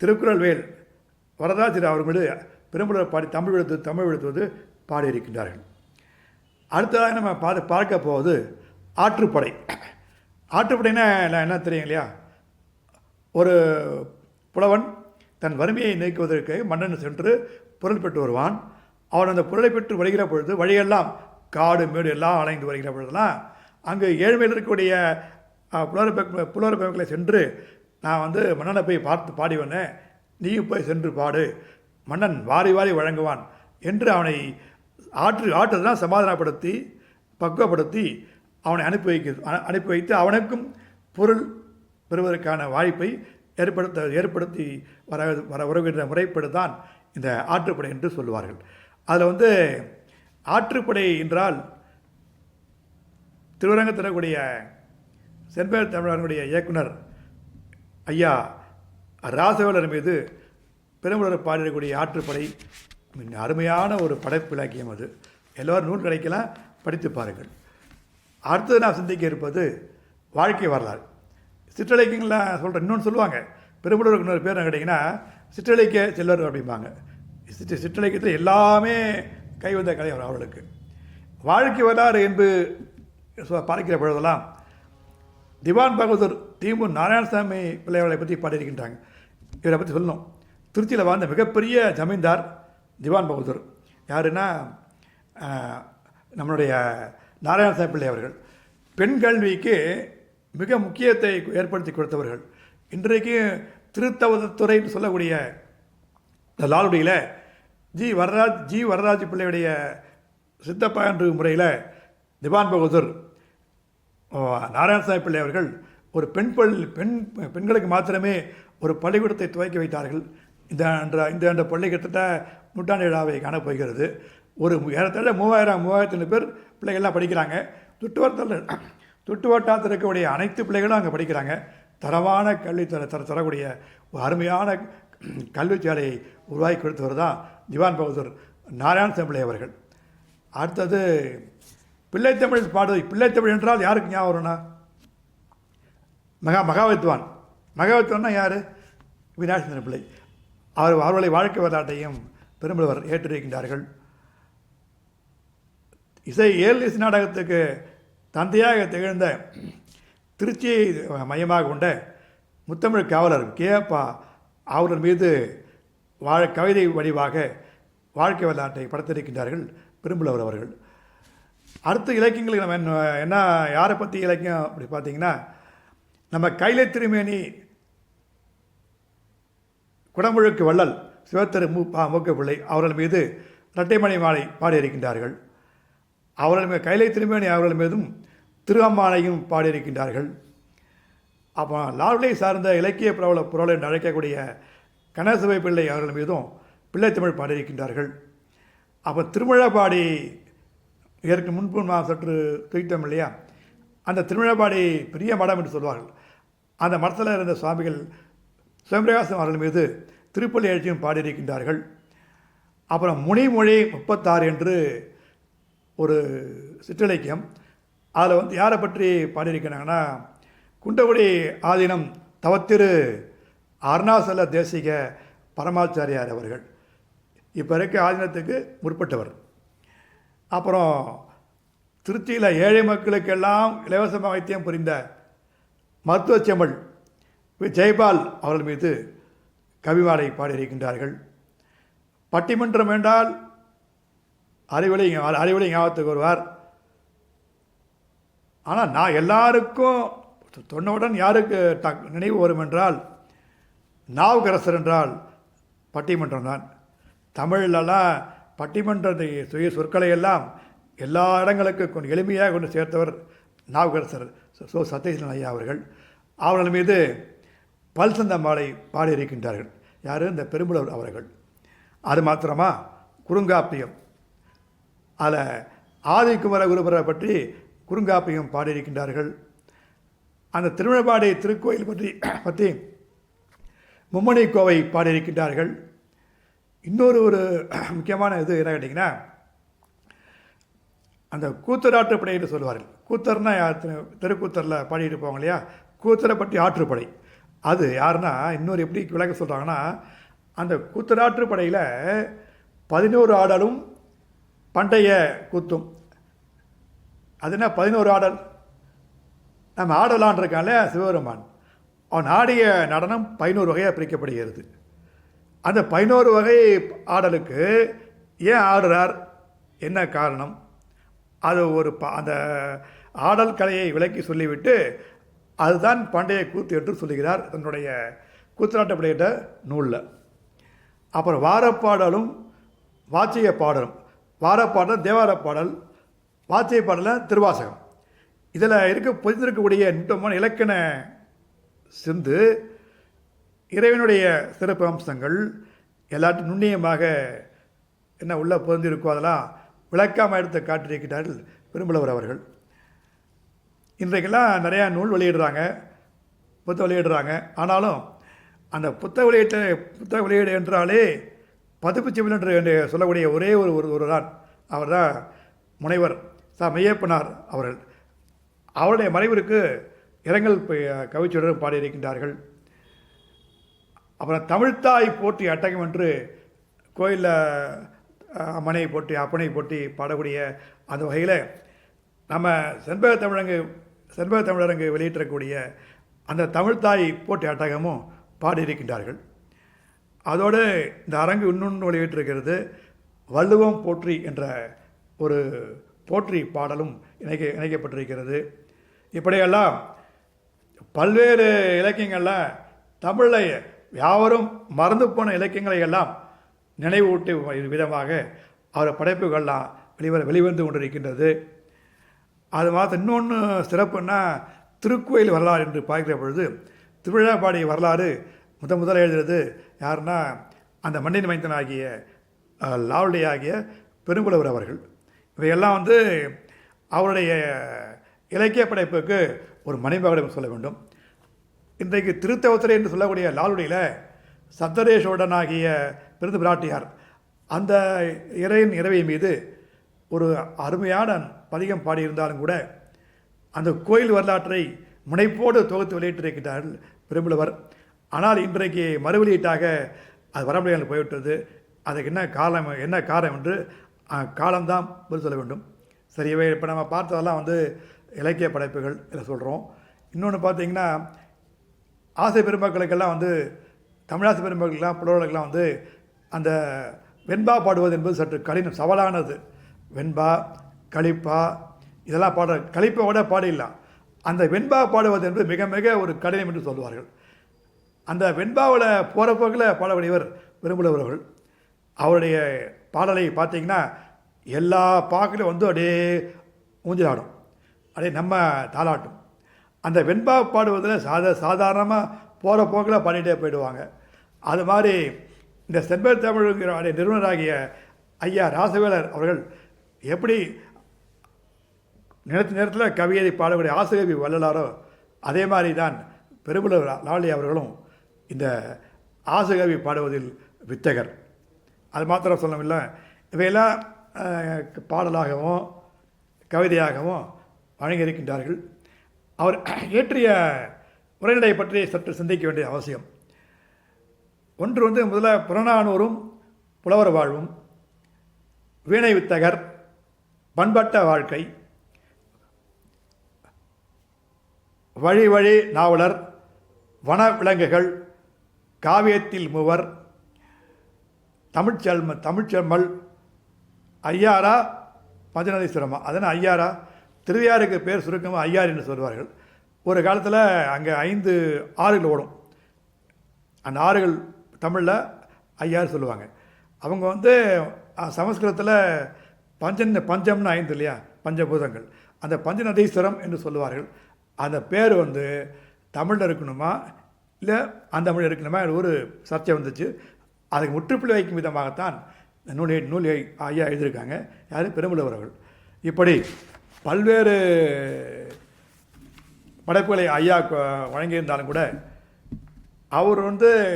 திருக்குறள் வேல் வரதாஜர் அவர் மீது பெரும்புலர் பாடி தமிழ் எழுத்துவது பாடியிருக்கின்றார்கள். அடுத்ததாக நம்ம பார்க்க போவது ஆற்றுப்படை. ஆற்றுப்படைன்னா என்ன தெரியும் இல்லையா? ஒரு புலவன் தன் வறுமையை நீக்குவதற்கு மன்னன் சென்று பொருள் பெற்று வருவான். அவன் அந்த பொருளை பெற்று வருகிற பொழுது வழியெல்லாம் காடு மேடு எல்லாம் அலைந்து வருகிற பொழுதெல்லாம் அங்கு ஏழ்மையில் இருக்கக்கூடிய புலவர் பெருமக்களை சென்று நான் வந்து மன்னனை போய் பார்த்து பாடி வந்தேன், நீயும் போய் சென்று பாடு, மன்னன் வாரி வாரி வழங்குவான் என்று அவனை ஆற்றுதான் சமாதானப்படுத்தி பக்குவப்படுத்தி அவனை அனுப்பி வைத்து அவனுக்கும் பொருள் பெறுவதற்கான வாய்ப்பை ஏற்படுத்தி வர உறவுகின்ற முறைப்படி இந்த ஆற்றுப்படை என்று சொல்லுவார்கள். அதில் வந்து ஆற்றுப்படை என்றால் திருவரங்கத்தில் இருக்கக்கூடிய செம்பேர் தமிழர்களுடைய இயக்குனர் ஐயா ராசவேலர் மீது பெரும்புலவர் பாடியிருக்கக்கூடிய ஆற்றுப்படை அருமையான ஒரு படைப்பு இலக்கியம். அது எல்லோரும் நூல் கிடைக்கலாம், படித்து பாருங்கள். அடுத்தது நான் சிந்திக்க இருப்பது வாழ்க்கை வரலாறு. சிற்றலைக்கியங்கள்லாம் சொல்கிறேன். இன்னொன்று சொல்லுவாங்க, பெரும்புலவருக்கு இன்னொரு பேர் என்ன கேட்டிங்கன்னா சிற்றலைக்கிய செல்வர் அப்படிம்பாங்க. சிற்றலைக்கியத்தில் எல்லாமே கைவந்த கலை அவர்களுக்கு. வாழ்க்கை வரலாறு என்று பார்க்கிற பொழுதெல்லாம் திவான் பகதூர் திமு நாராயணசாமி பிள்ளைகளை பற்றி பாடியிருக்கின்றாங்க. இவரை பற்றி சொல்லணும். திருச்சியில் வாழ்ந்த மிகப்பெரிய ஜமீன்தார் திவான் பகதூர். யாருன்னா நம்மளுடைய நாராயணசாமி பிள்ளை அவர்கள். பெண் கல்விக்கு மிக முக்கியத்தை ஏற்படுத்தி கொடுத்தவர்கள். இன்றைக்கு திருத்தவத்துறைன்னு சொல்லக்கூடிய லாலுடியில் ஜி வரராஜ் பிள்ளையுடைய சித்தப்பா என்ற முறையில் திவான் பகதூர் நாராயணசாமி பிள்ளை அவர்கள் ஒரு பெண்களுக்கு மாத்திரமே ஒரு பள்ளிக்கூடத்தை துவக்கி வைத்தார்கள். இந்த பள்ளி கிட்டத்தட்ட நூற்றாண்டு விழாவை காணப்போகிறது. ஒரு ஏறத்தாழ 3000 பேர் பிள்ளைகள்லாம் படிக்கிறாங்க. சுற்று வட்டாரத்தில் இருக்கக்கூடிய அனைத்து பிள்ளைகளும் அங்கே படிக்கிறாங்க. தரமான கல்வி தரக்கூடிய ஒரு அருமையான கல்வி சாலையை உருவாக்கி கொடுத்தவர் தான் திவான் பகதூர் நாராயணசாமி பிள்ளை அவர்கள். அடுத்தது பிள்ளைத்தமிழ் பாடுவது. பிள்ளைத்தமிழ் என்றால் யாருக்கு ஞாபகம் வரும்னா மகாவித்வான்னா யார்? விநாயகச்சந்திரன் பிள்ளை. அவர்களை வாழ்க்கை வரலாற்றையும் பெரும்புலவர் ஏற்றிருக்கின்றார்கள். ஏழு இசை நாடகத்துக்கு தந்தையாக திகழ்ந்த திருச்சியை மையமாக கொண்ட முத்தமிழ் காவலர் கேப்பா அவர்கள் மீது கவிதை வடிவாக வாழ்க்கை வரலாற்றை படைத்திருக்கின்றார்கள் பெரும்புலவர் அவர்கள். அடுத்த இலக்கியங்களுக்கு நம்ம என்ன யாரை பற்றி இலக்கியம் அப்படி பார்த்தீங்கன்னா நம்ம கைலை திருமேனி குடமுழுக்கு வள்ளல் சிவத்திரு மூக்க பிள்ளை அவர்கள் மீது இரட்டைமணி மாலை பாடியிருக்கின்றார்கள். அவர்கள் கைலை திருமேனி அவர்கள் மீதும் திருஅம்மானையும் பாடியிருக்கின்றார்கள். அப்போ லால்லை சார்ந்த இலக்கிய புரவல் என்று அழைக்கக்கூடிய கணேசபை பிள்ளை அவர்கள் மீதும் பிள்ளைத்தமிழ் பாடியிருக்கின்றார்கள். அப்போ திருமிழப்பாடி இதற்கு முன்பு நான் சற்று துய்த்தோம் இல்லையா, அந்த திருமிழப்பாடி பெரிய மடம் என்று சொல்வார்கள். அந்த மடத்தில் இருந்த சுவாமிகள் சிவபிரகாசம் அவர்கள் மீது திருப்பள்ளி எழுச்சியும் பாடியிருக்கின்றார்கள். அப்புறம் முனிமொழி 36 என்று ஒரு சிற்றிலக்கியம். அதில் யாரை பற்றி பாடியிருக்கிறாங்கன்னா குண்டகுடி ஆதீனம் தவத்திரு அருணாசல தேசிக பரமாச்சாரியார் அவர்கள். இப்போ இருக்க ஆதீனத்துக்கு முற்பட்டவர். அப்புறம் திருச்சியில் ஏழை மக்களுக்கெல்லாம் இலவச வைத்தியம் புரிந்த மருத்துவ செம்மல் ஜெய்பால் அவர்கள் மீது கவிமாலை பாடியிருக்கின்றார்கள். பட்டிமன்றம் என்றால் அறிவொளி ஞாபகத்துக்கு வருவார். ஆனால் நான் எல்லாருக்கும் சொன்னவுடன் யாருக்கு நினைவு வரும் என்றால் நாவுக்கரசர் என்றால் பட்டிமன்றம் தான். தமிழிலெல்லாம் பட்டிமன்றத்தை சொற்களை எல்லாம் எல்லா இடங்களுக்கும் கொஞ்சம் எளிமையாக கொண்டு சேர்த்தவர் நாவுக்கரசர் சத்யசீலன் ஐயா அவர்கள். அவர்கள் மீது பல்சந்த மாலை பாடியிருக்கின்றார்கள். யார்? இந்த பெரும்புலவர் அவர்கள். அது மாத்திரமா குறுங்காப்பியம், அதில் ஆதிக்குமர குருபரை பற்றி குறுங்காப்பியம் பாடியிருக்கின்றார்கள். அந்த திருவிழப்பாடி திருக்கோயில் பற்றி மும்மணி கோவை பாடியிருக்கின்றார்கள். இன்னொரு முக்கியமான இது என்ன கேட்டிங்கன்னா அந்த கூத்தராற்றுப்படை என்று சொல்லுவார்கள். கூத்தர்னா யார்? தெருக்கூத்தரில் பாடிட்டு போவாங்க இல்லையா, கூத்தரை பற்றி ஆற்றுப்படை. அது யாருன்னா இன்னொரு எப்படி விளக்க சொல்கிறாங்கன்னா அந்த கூத்தராற்றுப்படையில் 11 ஆடலும் பண்டைய கூத்தும். அதுனா 11 ஆடல். நம்ம ஆடலான் இருக்கான்ல சிவபெருமான், அவன் ஆடிய நடனம் 11 வகையாக பிரிக்கப்படுகிறது. அந்த 11 வகை ஆடலுக்கு ஏன் ஆடுறார், என்ன காரணம், அது அந்த ஆடல் கலையை விளக்கி சொல்லிவிட்டு அதுதான் பண்டைய கூத்து என்று சொல்லுகிறார் தன்னுடைய கூத்தராட்டப்படையிட்ட நூலில். அப்புறம் வாரப்பாடலும் வாச்சிய பாடலும். வாரப்பாடல் தேவார பாடல், வாச்சிய பாடலில் திருவாசகம். இதில் பொதிந்திருக்கக்கூடிய நுட்பமான இலக்கண சிந்து இறைவனுடைய சிறப்பு அம்சங்கள் எல்லாத்தையும் நுண்ணியமாக என்ன உள்ள பொருந்திருக்கோ அதெல்லாம் விளக்காமல் எடுத்து காட்டியிருக்கிறார்கள் பெரும்புலவர் அவர்கள். இன்றைக்கெல்லாம் நிறையா நூல் வெளியிடுறாங்க, புத்தகம் வெளியிடுறாங்க. ஆனாலும் அந்த புத்தக வெளியீடு என்றாலே பதிப்புச்சிவில் என்று சொல்லக்கூடிய ஒரே ஒரு தான். அவர் தான் முனைவர் மெய்யப்பனார் அவர்கள். அவருடைய மறைவிற்கு இரங்கல் கவிச்சுடரும் பாடியிருக்கின்றார்கள். அப்புறம் தமிழ்த்தாய் போற்றி அட்டகம் என்று கோயிலில் அம்மனை போற்றி அப்பனை போற்றி பாடக்கூடிய அந்த வகையில் நம்ம செண்பக தமிழரங்கு வெளியிட்டிருக்கக்கூடிய அந்த தமிழ்த்தாய் போற்றி அட்டகமும் பாடியிருக்கின்றார்கள். அதோடு இந்த அரங்கு இன்னொன்று வெளியிட்டிருக்கிறது வள்ளுவம் போற்றி என்ற ஒரு போற்றி பாடலும் இணைக்கப்பட்டிருக்கிறது. இப்படியெல்லாம் பல்வேறு இலக்கியங்களில் தமிழை யாவரும் மறந்து போன இலக்கியங்களை எல்லாம் நினைவூட்டி விதமாக அவர் படைப்புகள்லாம் வெளிவந்து கொண்டிருக்கின்றது. அது மாதிரி இன்னொன்று சிறப்புன்னா திருக்கோயில் வரலாறு என்று பார்க்கிற பொழுது திருவிழாப்பாடி வரலாறு முதல் எழுதுறது யாருன்னா அந்த மண்ணின் மைந்தன் ஆகிய லாவடி ஆகிய பெருங்குளவர் அவர்கள். இவையெல்லாம் அவருடைய இலக்கிய படைப்புக்கு ஒரு மணிமகுடம் சொல்ல வேண்டும். இன்றைக்கு திருத்தவத்திரை என்று சொல்லக்கூடிய லாலுடியில் சப்தரேஷோடன் ஆகிய பெருது பிராட்டியார் அந்த இறையின் இரவை மீது ஒரு அருமையான பதிகம் பாடியிருந்தாலும் கூட அந்த கோயில் வரலாற்றை முனைப்போடு தொகுத்து வெளியிட்டிருக்கிறார்கள் பெரும்புலவர். ஆனால் இன்றைக்கு மறு வெளியீட்டாக அது வர முடியாமல் போய்விட்டது. அதுக்கு என்ன காரணம் என்று காலம்தான் பதில் சொல்ல வேண்டும். சரி, இவை இப்போ நம்ம பார்த்ததெல்லாம் இலக்கிய படைப்புகள் இதில் சொல்கிறோம். இன்னொன்று பார்த்தீங்கன்னா ஆசை பெருமக்களுக்கெல்லாம் தமிழாசை பெருமக்களுக்கெல்லாம் புலவர்களுக்கெல்லாம் அந்த வெண்பா பாடுவது என்பது சற்று கடினம், சவாலானது. வெண்பா, களிப்பா இதெல்லாம் களிப்போட பாடிடலாம். அந்த வெண்பா பாடுவது என்பது மிக மிக ஒரு கடினம் என்று சொல்லுவார்கள். அந்த வெண்பாவில் போகிற போக்கில் பாடக்கூடியவர் பெரும்புலவர்கள். அவருடைய பாடலை பார்த்தீங்கன்னா எல்லா பாக்கிலும் அப்படியே ஊஞ்சலாடும், அப்படியே நம்ம தாளாட்டும். அந்த வெண்பா பாடுவதில் சாதாரணமாக போகிற போக்கில் பாடிட்டே போயிடுவாங்க. அது மாதிரி இந்த செண்பக தமிழுங்கிற நிறுவனராகிய ஐயா ராசவேலர் அவர்கள் எப்படி நேரத்தில் கவியை பாடக்கூடிய ஆசிரியர் வள்ளலாரோ அதே மாதிரி தான் பெரும்புலவர் லாவடி அவர்களும் இந்த ஆசுகவி பாடுவதில் வித்தகர். அது மாத்திரம் சொல்லவில்லை, இவையெல்லாம் பாடலாகவும் கவிதையாகவும் வழங்கியிருக்கின்றார்கள். அவர் இயற்றிய உரைநடை பற்றி சற்று சிந்திக்க வேண்டிய அவசியம். ஒன்று முதல்ல புறநானூறும் புலவர் வாழ்வும், வீணை வித்தகர், பண்பட்ட வாழ்க்கை, வழி வழி நாவலர், வன விலங்குகள், காவியத்தில் மூவர், தமிழ்ச்செம்மல், ஐயாரா, பஞ்சநதீஸ்வரமா. அதனால் ஐயாரா திருவையாருக்கு பேர் சுருக்கமாக ஐயார் என்று சொல்வார்கள். ஒரு காலத்தில் அங்கே 5 ஆறுகள் ஓடும். அந்த ஆறுகள் தமிழில் ஐயார் சொல்லுவாங்க. அவங்க சமஸ்கிருதத்தில் பஞ்சம்னு 5 இல்லையா, பஞ்சபூதங்கள். அந்த பஞ்சநதீஸ்வரம் என்று சொல்லுவார்கள். அந்த பேர் தமிழில் இருக்கணுமா இல்லை அந்த தமிழ் இருக்கணுமா ஒரு சர்ச்சை வந்துச்சு. அதுக்கு முற்றுப்புள்ளி வைக்கும் விதமாகத்தான் நூல் ஐயா எழுதியிருக்காங்க. யார்? பெரும்புலவர்கள். இப்படி பல்வேறு படைப்புகளை ஐயா வழங்கியிருந்தாலும் கூட அவர்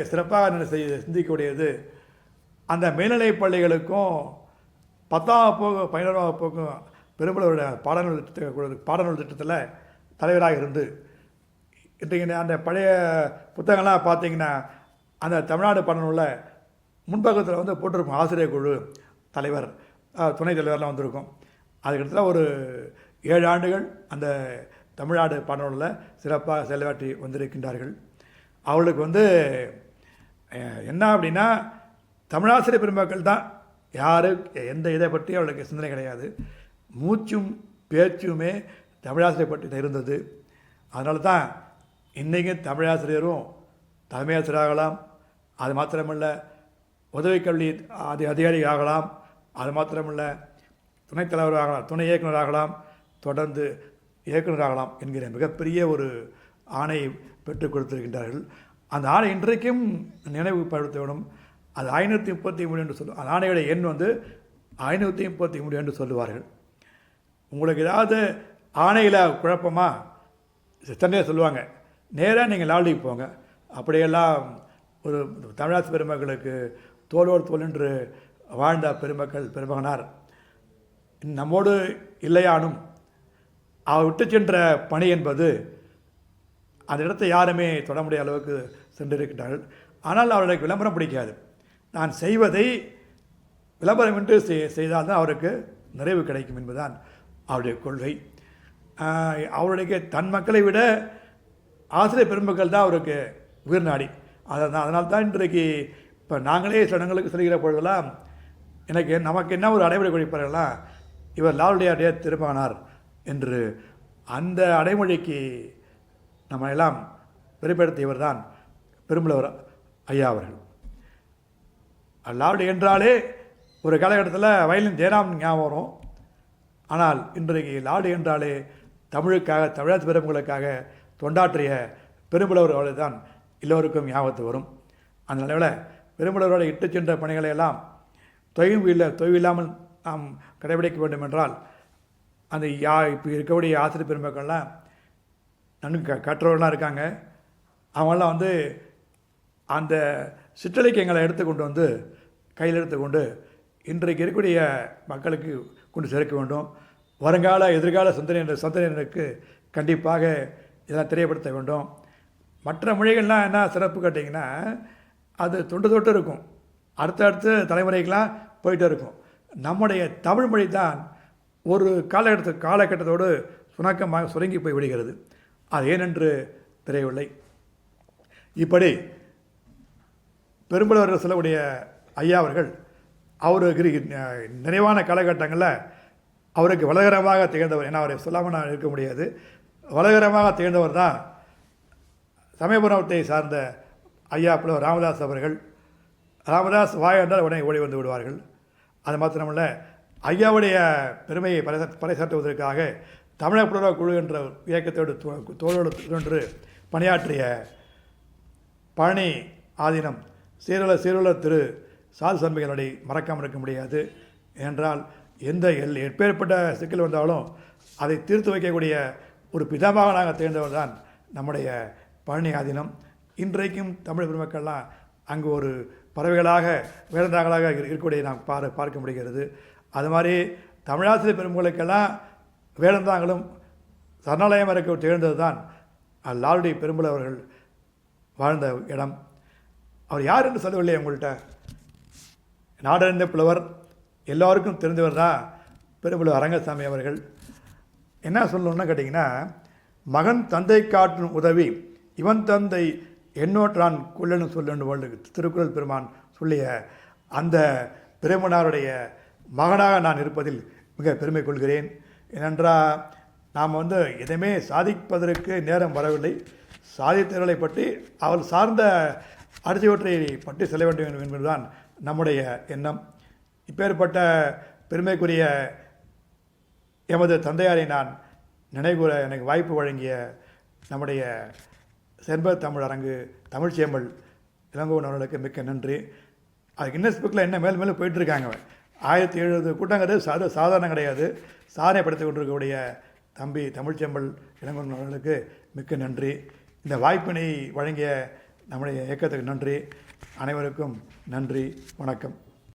சிறப்பாக சிந்திக்கக்கூடியது அந்த மேல்நிலைப் பள்ளிகளுக்கும் 10ஆம் வகுப்பு 11ஆம் வகுப்புக்கும் பெரும்புலவருடைய பாடநூல் திட்டத்தில் தலைவராக இருந்து இன்றைக்கு அந்த பழைய புத்தகங்கள்லாம் பார்த்தீங்கன்னா அந்த தமிழ்நாடு பாடநூலில் முன்பக்கத்தில் போட்டிருக்கும் ஆசிரியர் குழு தலைவர், துணைத் தலைவர்லாம் வந்திருக்கும். அதுக்கிட்ட ஒரு 7 ஆண்டுகள் அந்த தமிழ்நாடு பாடநூலில் சிறப்பாக செயலாற்றி வந்திருக்கின்றார்கள். அவளுக்கு என்ன அப்படின்னா தமிழாசிரியர் பெருமக்கள் தான், யார் எந்த இதை பற்றி அவளுக்கு சிந்தனை கிடையாது. மூச்சும் பேச்சுமே தமிழாசிரியர் பற்றி இருந்தது. அதனால தான் இன்றைக்கி தமிழாசிரியரும் தலைமையாசிரியராகலாம், அது மாத்திரமல்ல உதவிக்கல்வி அதிகாரி ஆகலாம், அது மாத்திரமல்ல துணைத் தலைவராகலாம், துணை இயக்குநராகலாம், தொடர்ந்து இயக்குநராகலாம் என்கிற மிகப்பெரிய ஒரு ஆணையை பெற்றுக் கொடுத்திருக்கின்றார்கள். அந்த ஆணை இன்றைக்கும் நினைவுபடுத்த வேண்டும். அது 533 என்று சொல்லுவார். அந்த ஆணையோட எண் 533 என்று சொல்லுவார்கள். உங்களுக்கு ஏதாவது ஆணையில் குழப்பமாக தனியாக சொல்லுவாங்க, நேராக நீங்கள் லாவடிக்கு போங்க. அப்படியெல்லாம் ஒரு தமிழாசி பெருமக்களுக்கு தோளோடு தோள் என்று வாழ்ந்த பெருமகனார் நம்மோடு இல்லையானும் அவர் விட்டு சென்ற பணி என்பது அந்த இடத்தை யாருமே தொட முடியாத அளவுக்கு சென்றிருக்கிறார்கள். ஆனால் அவர்களுக்கு விளம்பரம் பிடிக்காது. நான் செய்வதை விளம்பரமின்றி செய்தால்தான் அவருக்கு நிறைவு கிடைக்கும் என்பதுதான் அவருடைய கொள்கை. அவருடைய தன் மக்களை விட ஆசிரியர் பெருமக்கள் தான் அவருக்கு உயிர்நாடி. அதனால்தான் இன்றைக்கு இப்போ நாங்களே சடங்களுக்கு செல்கிற பொழுதெல்லாம் நமக்கு என்ன ஒரு அடைமொழி கொடுப்பார்கள்லாம், இவர் லாலுடைய திருமகனார் என்று. அந்த அடைமொழிக்கு நம்ம எல்லாம் பெருமைப்படுத்தியவர் தான் பெரும்புலவர் ஐயா அவர்கள். லாலுடி என்றாலே ஒரு காலகட்டத்தில் வயலின் ஜெயராம் ஞாபகம் வரும். ஆனால் இன்றைக்கு லாலுடி என்றாலே தமிழுக்காக, தமிழக பெருமக்களுக்காக தொண்டாற்றிய பெரும்புலவர் அவர்கள் தான் எல்லோருக்கும் ஞாபகத்து வரும். அந்த நிலையில் பெரும்புலவரோடு இட்டு சென்ற பணிகளை எல்லாம் தொய்வில்லாமல் நாம் கடைபிடிக்க வேண்டும் என்றால் அந்த இப்போ இருக்கக்கூடிய ஆசிரியர் பெருமக்கள்லாம் நன்கு கற்றவர்களாக இருக்காங்க. அவங்களாம் அந்த சிற்றலக்கியங்களை எடுத்துக்கொண்டு கையில் எடுத்துக்கொண்டு இன்றைக்கு இருக்கக்கூடிய மக்களுக்கு கொண்டு சேர்க்க வேண்டும். வருங்கால எதிர்கால சந்ததியினருக்கு கண்டிப்பாக இதெல்லாம் தெரியப்படுத்த வேண்டும். மற்ற மொழிகள்லாம் என்ன சிறப்பு கேட்டிங்கன்னா, அது தொட்டு இருக்கும், அடுத்தடுத்த தலைமுறைக்கெலாம் போயிட்டே இருக்கும். நம்முடைய தமிழ் மொழி தான் ஒரு காலகட்டத்தோடு சுணக்கமாக சுருங்கி போய் விடுகிறது. அது ஏனென்று தெரியவில்லை. இப்படி பெரும்பலவர் சொல்லக்கூடிய ஐயா அவர்கள் அவருக்கு நிறைவான காலகட்டங்களில் அவருக்கு வளகரமாக திகழ்ந்தவர். ஏன்னா அவரை சொல்லாமல் நான் இருக்க முடியாது. வளகரமாக திகழ்ந்தவர் தான் சமயபுரத்தை சார்ந்த ஐயா புலவர் ராமதாஸ் அவர்கள். ராமதாஸ் வாய் என்றால் உடனே ஓடி வந்து விடுவார்கள். அது மாத்திரமல்ல, ஐயாவுடைய பெருமையை பறைசாற்றுவதற்காக தமிழக புலவர் குழு என்ற இயக்கத்தோடு தோளோடு என்று பணியாற்றிய பழனி ஆதீனம் சீருள்ள திரு சாது சண்முகனுடைய மறக்காமல் இருக்க முடியாது. என்றால் எப்பேற்பட்ட சிக்கல் வந்தாலும் அதை தீர்த்து வைக்கக்கூடிய ஒரு பிதாமகனாக திகழ்ந்தவர் தான் நம்முடைய பழனி ஆதீனம். இன்றைக்கும் தமிழ் பெருமக்கள்லாம் அங்கு ஒரு பறவைகளாக வேடந்தாங்களாக இருக்கக்கூடிய நாம் பார்க்க முடிகிறது. அது மாதிரி தமிழாசிரியர் பெருமக்களுக்கெல்லாம் வேடந்தாங்களும் சரணாலயம் இருக்க திகழ்ந்தது தான் லாலுடி பெரும்புலவர்கள் வாழ்ந்த இடம். அவர் யார் என்று சொல்லவில்லை உங்கள்கிட்ட. நாடறிந்த புலவர், எல்லோருக்கும் தெரிந்தவர் தான் பெரும்புலவர் அரங்கசாமி அவர்கள். என்ன சொல்லணும்னு கேட்டிங்கன்னா, மகன் தந்தை காட்டும் உதவி இவன் தந்தை எண்ணோற்றான் கொள்ளன்னு சொல்லு திருக்குறள் பெருமான் சொல்லிய அந்த பெருமனாருடைய மகனாக நான் இருப்பதில் மிக பெருமை கொள்கிறேன். ஏனென்றால் நாம் எதையுமே சாதிப்பதற்கு நேரம் வரவில்லை. சாதித்தவர்களை பற்றி அவள் சார்ந்த அடுத்தவற்றை பற்றி செல்ல வேண்டும் என்பதுதான் நம்முடைய எண்ணம். இப்பேற்பட்ட பெருமைக்குரிய எமது தந்தையாரை நான் நினைவுகூற எனக்கு வாய்ப்பு வழங்கிய நம்முடைய செண்பக தமிழ் அரங்கு தமிழ்ச்சேம்பல் இளங்கோவன் அவர்களுக்கு மிக்க நன்றி. அது கின்னஸ் புக்கில் என்ன மேலும் போயிட்டுருக்காங்க. 1700 கூட்டங்கிறது சாதாரணம் கிடையாது. சாதனை படுத்திக் கொண்டிருக்கக்கூடிய தம்பி தமிழ்ச்சேம்பல் இளங்கோவன் அவர்களுக்கு மிக்க நன்றி. இந்த வாய்ப்பினை வழங்கிய நம்முடைய இயக்கத்துக்கு நன்றி. அனைவருக்கும் நன்றி, வணக்கம்.